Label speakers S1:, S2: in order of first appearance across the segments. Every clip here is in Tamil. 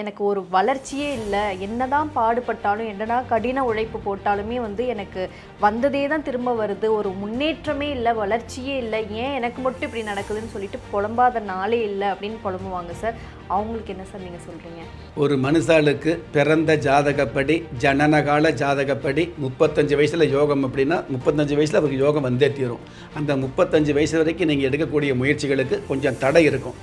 S1: எனக்கு ஒரு வளர்ச்சியே இல்ல. என்னதான் பாடுபட்டாலும், என்னதான் கடின உழைப்பு போட்டாலுமே எனக்கு வந்ததே தான் திரும்ப வருது. ஒரு முன்னேற்றமே இல்ல, வளர்ச்சியே இல்ல. ஏன் எனக்கு மட்டும் இப்படி நடக்குதுன்னு சொல்லிட்டு புலம்பாத நாளே இல்ல அப்படின்னு புலம்புவாங்க சார். அவங்களுக்கு என்ன சார் நீங்க சொல்றீங்க?
S2: ஒரு மனுஷாளுக்கு பிறந்த ஜாதகப்படி ஜனனகால ஜாதகப்படி 35 வயசுல யோகம் அப்படின்னா 35 வயசுல அவருக்கு யோகம் வந்தே தீரும். அந்த 35 வயசு வரைக்கும் நீங்கள் எடுக்கக்கூடிய முயற்சிகளுக்கு கொஞ்சம் தடை இருக்கும்.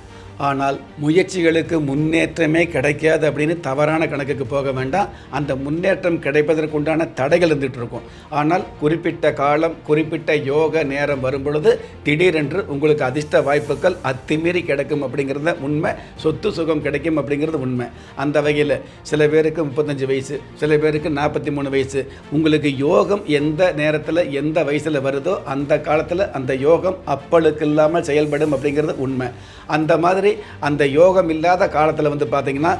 S2: ஆனால் முயற்சிகளுக்கு முன்னேற்றமே கிடைக்காது அப்படின்னு தவறான கணக்குக்கு போக வேண்டாம். அந்த முன்னேற்றம் கிடைப்பதற்குண்டான தடைகள் இருந்துகிட்டு இருக்கும். ஆனால் குறிப்பிட்ட காலம் குறிப்பிட்ட யோக நேரம் வரும் பொழுது திடீரென்று உங்களுக்கு அதிர்ஷ்ட வாய்ப்புகள் அத்துமீறி கிடைக்கும் அப்படிங்கிறத உண்மை. சொத்து சுகம் கிடைக்கும் அப்படிங்கிறது உண்மை. அந்த வகையில் சில பேருக்கு 35 வயசு, சில பேருக்கு 43 வயசு. உங்களுக்கு யோகம் எந்த நேரத்தில் எந்த வயசில் வருதோ அந்த காலத்தில் அந்த யோகம் அப்பளுக்கு இல்லாமல் செயல்படும் அப்படிங்கிறது உண்மை. அந்த மாதிரி அந்த யோகம் இல்லாத காலத்தில் பார்த்தீங்கன்னா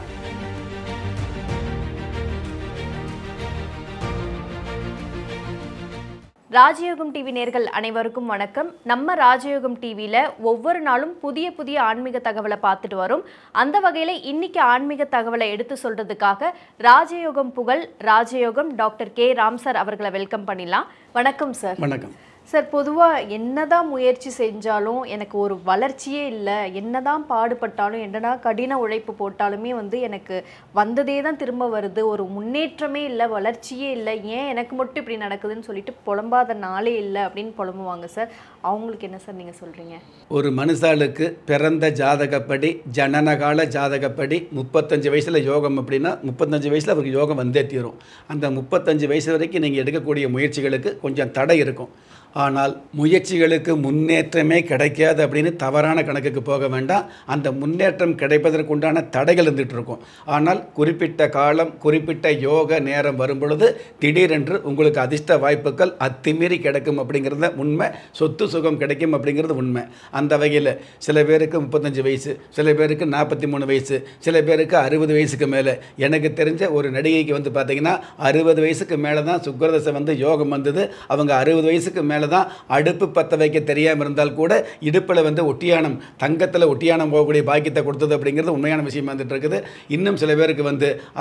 S1: ராஜயோகம் டிவி நேயர்கள் அனைவருக்கும் வணக்கம். நம்ம ராஜயோகம் டிவியில் ஒவ்வொரு நாளும் புதிய புதிய ஆன்மீக தகவலை பார்த்துட்டு வரும். அந்த வகையில் இன்னைக்கு ஆன்மீக தகவலை எடுத்து சொல்றதுக்காக ராஜயோகம் புகழ் ராஜயோகம் டாக்டர் கே ராம் சார் அவர்களை வெல்கம் பண்ணிடலாம். வணக்கம் சார்.
S2: வணக்கம்
S1: சார். பொதுவாக என்னதான் முயற்சி செஞ்சாலும் எனக்கு ஒரு வளர்ச்சியே இல்லை. என்னதான் பாடுபட்டாலும், என்னதான் கடின உழைப்பு போட்டாலுமே எனக்கு வந்ததே தான் திரும்ப வருது. ஒரு முன்னேற்றமே இல்லை, வளர்ச்சியே இல்லை. ஏன் எனக்கு மட்டும் இப்படி நடக்குதுன்னு சொல்லிட்டு புலம்பாத நாளே இல்லை அப்படின்னு புலம்புவாங்க சார். அவங்களுக்கு என்ன சார் நீங்கள் சொல்கிறீங்க?
S2: ஒரு மனுஷாளுக்கு பிறந்த ஜாதகப்படி ஜனனகால ஜாதகப்படி 35 வயசில் யோகம் அப்படின்னா 35 வயசில் அவருக்கு யோகம் வந்தே தீரும். அந்த 35 வயசு வரைக்கும் நீங்கள் எடுக்கக்கூடிய முயற்சிகளுக்கு கொஞ்சம் தடை இருக்கும். ஆனால் முயற்சிகளுக்கு முன்னேற்றமே கிடைக்காது அப்படின்னு தவறான கணக்குக்கு போக வேண்டாம். அந்த முன்னேற்றம் கிடைப்பதற்குண்டான தடைகள் இருந்துகிட்டு இருக்கும். ஆனால் குறிப்பிட்ட காலம் குறிப்பிட்ட யோக நேரம் வரும் பொழுது திடீரென்று உங்களுக்கு அதிர்ஷ்ட வாய்ப்புகள் அத்துமீறி கிடைக்கும் அப்படிங்கிறத உண்மை. சொத்து சுகம் கிடைக்கும் அப்படிங்கிறது உண்மை. அந்த வகையில் சில பேருக்கு 35 வயசு, சில பேருக்கு 43 வயசு, சில பேருக்கு 60 வயசுக்கு மேலே. எனக்கு தெரிஞ்ச ஒரு நடிகைக்கு பார்த்தீங்கன்னா 60 வயசுக்கு மேலே தான் சுக்கிரதசை யோகம் வந்தது. அவங்க 60 வயசுக்கு மேலே தான் அடுப்பு பற்ற வைக்க தெரியாமல் இருந்தால் கூட இடுப்பில் ஒட்டியானம், தங்கத்தில் ஒட்டியானம் போகக்கூடிய பாக்கியத்தை கொடுத்தது அப்படிங்கிறது உண்மையான விஷயம் வந்துட்டு இருக்குது. இன்னும் சில பேருக்கு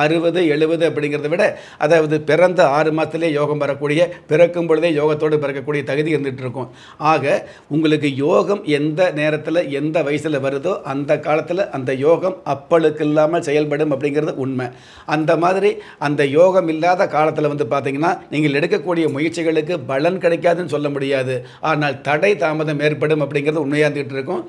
S2: 60 70 அப்படிங்கிறத விட, அதாவது பிறந்த 6 மாதத்திலே யோகம் வரக்கூடிய, பிறக்கும் பொழுதே யோகத்தோடு பிறக்கக்கூடிய தகுதி இருந்துகிட்டு இருக்கும். ஆக உங்களுக்கு யோகம் எந்த நேரத்தில் எந்த வயசில் வருதோ அந்த காலத்தில் அந்த யோகம் அப்பளுக்கு இல்லாமல் செயல்படும் அப்படிங்கிறது உண்மை. அந்த மாதிரி அந்த யோகம் இல்லாத காலத்தில் பார்த்தீங்கன்னா நீங்கள் எடுக்கக்கூடிய முயற்சிகளுக்கு பலன் கிடைக்காதுன்னு சொல்ல முடியாது. ஆனால் தடை தாமதம் ஏற்படும் அப்படிங்கிறது உண்மையாக இருந்துகிட்டு இருக்கும்.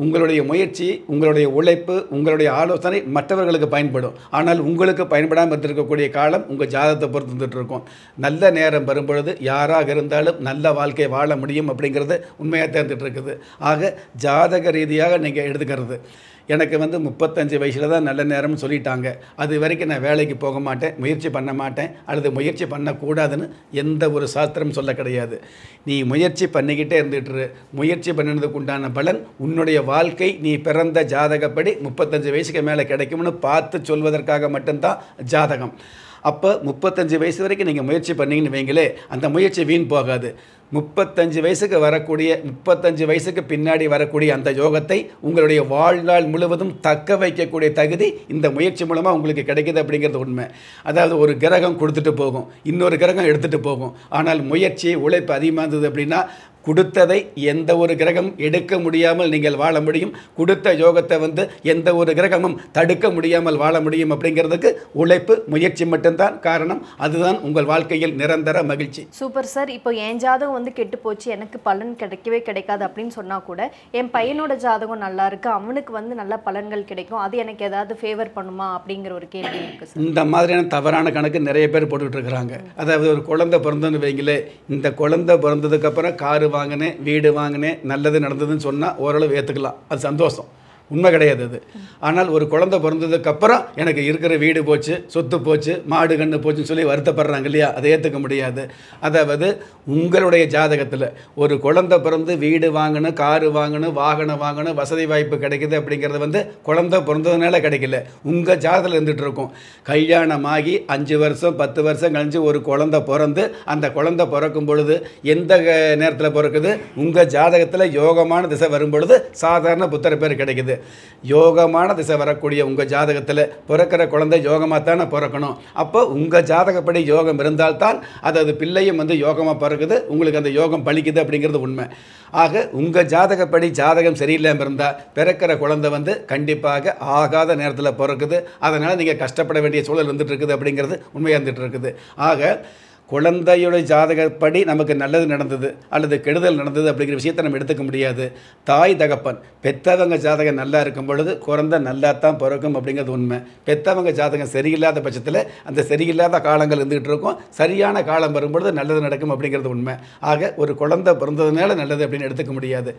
S2: உங்களுடைய முயற்சி, உங்களுடைய உழைப்பு, உங்களுடைய ஆலோசனை மற்றவர்களுக்கு பயன்படும். ஆனால் உங்களுக்கு பயன்படாமல் இருந்திருக்கக்கூடிய காலம் உங்கள் ஜாதகத்தை பொறுத்து வந்துட்டு இருக்கும். நல்ல நேரம் வரும்பொழுது யாராக இருந்தாலும் நல்ல வாழ்க்கை வாழ முடியும் அப்படிங்கிறது உண்மையாக தெரிஞ்சிட்டு இருக்குது. ஆக ஜாதக ரீதியாக நீங்கள் எடுத்துக்கிறது, எனக்கு 35 வயசில் தான் நல்ல நேரம்னு சொல்லிட்டாங்க, அது வரைக்கும் நான் வேலைக்கு போக மாட்டேன், முயற்சி பண்ண மாட்டேன், அல்லது முயற்சி பண்ணக்கூடாதுன்னு எந்த ஒரு சாஸ்திரம் சொல்ல கிடையாது. நீ முயற்சி பண்ணிக்கிட்டே இருந்துட்டு முயற்சி பண்ணினதுக்கு உண்டான பலன் உன்னுடைய வாழ்க்கை நீ பிறந்த ஜாதகப்படி 35 வயசுக்கு மேலே கிடைக்கும்னு பார்த்து சொல்வதற்காக மட்டும்தான் ஜாதகம். அப்போ 35 வயசு வரைக்கும் நீங்கள் முயற்சி பண்ணிங்கன்னு வைங்களே, அந்த முயற்சி வீண் போகாது. 35 வயசுக்கு வரக்கூடிய, 35 வயசுக்கு பின்னாடி வரக்கூடிய அந்த யோகத்தை உங்களுடைய வாழ்நாள் முழுவதும் தக்க வைக்கக்கூடிய தகுதி இந்த முயற்சி மூலமாக உங்களுக்கு கிடைக்கிது அப்படிங்கிறது உண்மை. அதாவது ஒரு கிரகம் கொடுத்துட்டு போகும், இன்னொரு கிரகம் எடுத்துகிட்டு போகும். ஆனால் முயற்சி உழைப்பு அதிகமாக இருந்தது அப்படின்னா கொடுத்ததை எந்த ஒரு கிரகம் எடுக்க முடியாமல் நீங்கள் வாழ முடியும். கொடுத்த யோகத்தை எந்த ஒரு கிரகமும் தடுக்க முடியாமல் வாழ முடியும். அப்படிங்கிறதுக்கு உழைப்பு முயற்சி மட்டும்தான் காரணம். அதுதான் உங்கள் வாழ்க்கையில் நிரந்தர மகிழ்ச்சி.
S1: Super sir. இப்போ என் ஜாதகம் கெட்டு போச்சு, எனக்கு பலன் கிடைக்கவே கிடைக்காது அப்படின்னு சொன்னா கூட என் பையனோட ஜாதகம் நல்லா இருக்கு, அவனுக்கு நல்ல பலன்கள் கிடைக்கும், அது எனக்கு ஏதாவது ஃபேவர் பண்ணுமா அப்படிங்கிற ஒரு கேள்வி இருக்கு சார்.
S2: இந்த மாதிரியான தவறான கணக்கு நிறைய பேர் போட்டுக்கிட்டு இருக்கிறாங்க. அதாவது ஒரு குழந்தை பிறந்ததுன்னு வைங்களே, இந்த குழந்தை பிறந்ததுக்கு அப்புறம் காரு வாங்கினேன், வீடு வாங்கினேன், நல்லது நடந்ததுன்னு சொன்னால் ஓரளவு ஏற்றுக்கலாம், அது சந்தோஷம். உண்மை கிடையாது அது. ஆனால் ஒரு குழந்தை பிறந்ததுக்கப்புறம் எனக்கு இருக்கிற வீடு போச்சு, சொத்து போச்சு, மாடு கண்ணு போச்சுன்னு சொல்லி வருத்தப்படுறாங்க இல்லையா, அதை ஏற்றுக்க முடியாது. அதாவது உங்களுடைய ஜாதகத்தில் ஒரு குழந்தை பிறந்து வீடு வாங்கணும், காரு வாங்கணும், வாகனம் வாங்கணும், வசதி வாய்ப்பு கிடைக்குது அப்படிங்கிறது குழந்தை பிறந்ததுனால கிடைக்கல, உங்கள் ஜாதகத்தில் இருந்துகிட்டு இருக்கும். கல்யாணமாகி 5 வருஷம் 10 வருஷம் கழிஞ்சு ஒரு குழந்தை பிறந்து அந்த குழந்தை பிறக்கும் பொழுது எந்த நேரத்தில் பிறக்குது, உங்கள் ஜாதகத்தில் யோகமான திசை வரும் பொழுது சாதாரண புத்திர பேர் கிடைக்குது. யோகமான திசை வரக்கூடிய உங்கள் ஜாதகத்தில் பிறக்கிற குழந்தை யோகமாக தானே பிறக்கணும். அப்போ உங்கள் ஜாதகப்படி யோகம் இருந்தால்தான் அது பிள்ளையும் யோகமாக பிறகுது, உங்களுக்கு அந்த யோகம் பலிக்குது அப்படிங்கிறது உண்மை. ஆக உங்கள் ஜாதகப்படி ஜாதகம் சரியில்லாமல் இருந்தால் பிறக்கிற குழந்தை கண்டிப்பாக ஆகாத நேரத்தில் பிறக்குது. அதனால் நீங்கள் கஷ்டப்பட வேண்டிய சூழல் வந்துட்டு இருக்குது அப்படிங்கிறது உண்மையாக இருந்துகிட்டு இருக்குது. ஆக குழந்தையுடைய ஜாதகப்படி நமக்கு நல்லது நடந்தது அல்லது கெடுதல் நடந்தது அப்படிங்கிற விஷயத்தை நம்ம எடுத்துக்க முடியாது. தாய் தகப்பன் பெற்றவங்க ஜாதகம் நல்லா இருக்கும் பொழுது குழந்தை நல்லா தான் பிறக்கும் அப்படிங்கிறது உண்மை. பெற்றவங்க ஜாதகம் சரியில்லாத பட்சத்தில் அந்த சரியில்லாத காலங்கள் இருந்துகிட்டு இருக்கும், சரியான காலம் வரும்பொழுது நல்லது நடக்கும் அப்படிங்கிறது உண்மை. ஆக ஒரு குழந்தை பிறந்ததுனால நல்லது அப்படின்னு எடுத்துக்க முடியாது.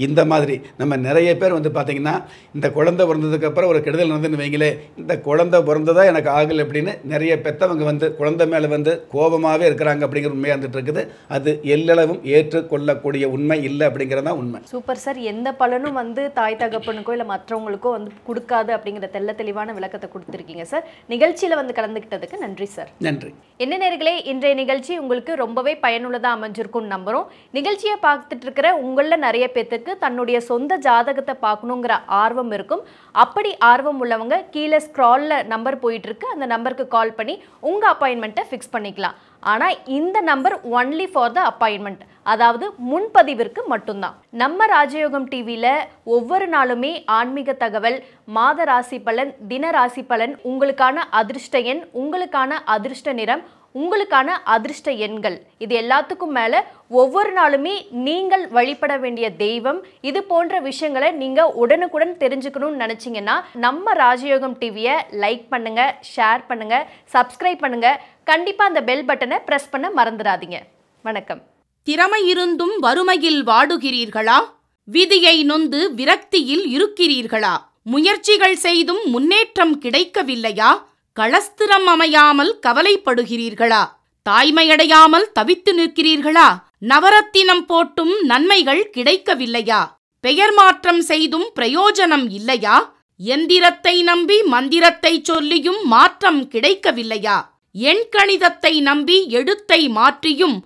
S2: இந்த மாதிரி நம்ம நிறைய பேர் பார்த்திங்கன்னா இந்த குழந்தை பிறந்ததுக்கப்புறம் ஒரு கெடுதல் நடந்துன்னு வைங்களே, இந்த குழந்தை பிறந்ததா எனக்கு ஆகலை அப்படின்னு நிறைய பெற்றவங்க குழந்தை மேலே கோபமாக இருக்கிறாங்க அப்படிங்கிற உண்மையா இருந்துட்டு இருக்குது. அது எல்லளவும் ஏற்றுக்கொள்ளக்கூடிய உண்மை இல்லை அப்படிங்கிறதா உண்மை.
S1: Super sir. எந்த பலனும் தாய் தகப்பனுக்கோ இல்லை மற்றவங்களுக்கோ கொடுக்காது அப்படிங்கிற தெள்ள தெளிவான விளக்கத்தை கொடுத்துருக்கீங்க சார். நிகழ்ச்சியில் கலந்துக்கிட்டதுக்கு நன்றி சார்.
S2: நன்றி.
S1: என்ன நேயர்களே, இன்றைய நிகழ்ச்சி உங்களுக்கு ரொம்பவே பயனுள்ளதாக அமைஞ்சிருக்கும்னு நம்புகிறோம். நிகழ்ச்சியை பார்த்துட்டு இருக்கிற உங்களில் நிறைய பேத்துக்கு தன்னுடைய சொந்த ஜாதகத்தை பார்க்கணுங்கிற ஆர்வம் இருக்கும். அப்படி ஆர்வம் உள்ளவங்க கீழே ஸ்க்ராலில் நம்பர் போயிட்டு இருக்கு, அந்த நம்பருக்கு கால் பண்ணி உங்கள் அப்பாயின்மெண்ட்டை ஃபிக்ஸ் பண்ணிக்கலாம். ஆனால் இந்த number only for the appointment, அதாவது முன்பதிவிற்கு மட்டும்தான். நம்ம ராஜயோகம் டிவியில் ஒவ்வொரு நாளுமே ஆன்மீக தகவல், மாத ராசி பலன், தின ராசி பலன், உங்களுக்கான அதிர்ஷ்ட எண், உங்களுக்கான அதிர்ஷ்ட நிறம், உங்களுக்கான அதிர்ஷ்ட எண்கள், இது எல்லாத்துக்கும் மேலே ஒவ்வொரு நாளுமே நீங்கள் வழிபட வேண்டிய தெய்வம், இது போன்ற விஷயங்களை நீங்கள் உடனுக்குடன் தெரிஞ்சுக்கணும்னு நினச்சிங்கன்னா நம்ம ராஜயோகம் டிவியை லைக் பண்ணுங்கள், ஷேர் பண்ணுங்கள், சப்ஸ்கிரைப் பண்ணுங்கள். கண்டிப்பாக அந்த பெல் பட்டனை ப்ரெஸ் பண்ண மறந்துடாதீங்க. வணக்கம்.
S3: திறமை இருந்தும் வறுமையில் வாடுகிறீர்களா? விதியை நொந்து விரக்தியில் இருக்கிறீர்களா? முயற்சிகள் செய்தும் முன்னேற்றம் கிடைக்கவில்லையா? களஸ்திரம் அமையாமல் கவலைப்படுகிறீர்களா? தாய்மையடையாமல் தவித்து நிற்கிறீர்களா? நவரத்தினம் போட்டும் நன்மைகள் கிடைக்கவில்லையா? பெயர் மாற்றம் செய்தும் பிரயோஜனம் இல்லையா? எந்திரத்தை நம்பி மந்திரத்தை சொல்லியும் மாற்றம் கிடைக்கவில்லையா? எண்கணிதத்தை நம்பி எழுத்தை மாற்றியும்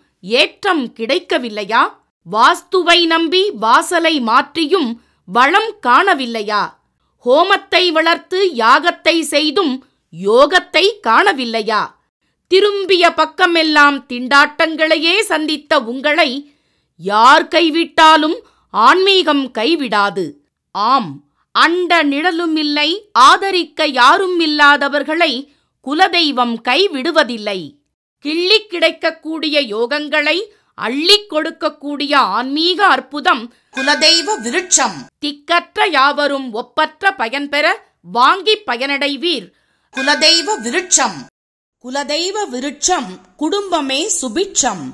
S3: ஏற்றம் கிடைக்கவில்லையா? வாஸ்துவை நம்பி வாசலை மாற்றியும் வளம் காணவில்லையா? ஹோமத்தை வளர்த்து யாகத்தை செய்தும் யோகத்தை காணவில்லையா? திரும்பிய பக்கமெல்லாம் திண்டாட்டங்களையே சந்தித்த உங்களை யார் கைவிட்டாலும் ஆன்மீகம் கைவிடாது. ஆம், அண்ட நிழலுமில்லை, ஆதரிக்க யாரும் இல்லாதவர்களை குலதெய்வம் கைவிடுவதில்லை. கிள்ளிக் கிடைக்கக்கூடிய யோகங்களை அள்ளிக் கொடுக்கக்கூடிய ஆன்மீக அற்புதம் குலதெய்வ விருட்சம். திக்கற்ற யாவரும் ஒப்பற்ற பயன்பெற வாங்கி பயனடைவீர். குலதெய்வ விருட்சம். குலதெய்வ விருட்சம் குடும்பமே சுபிட்சம்.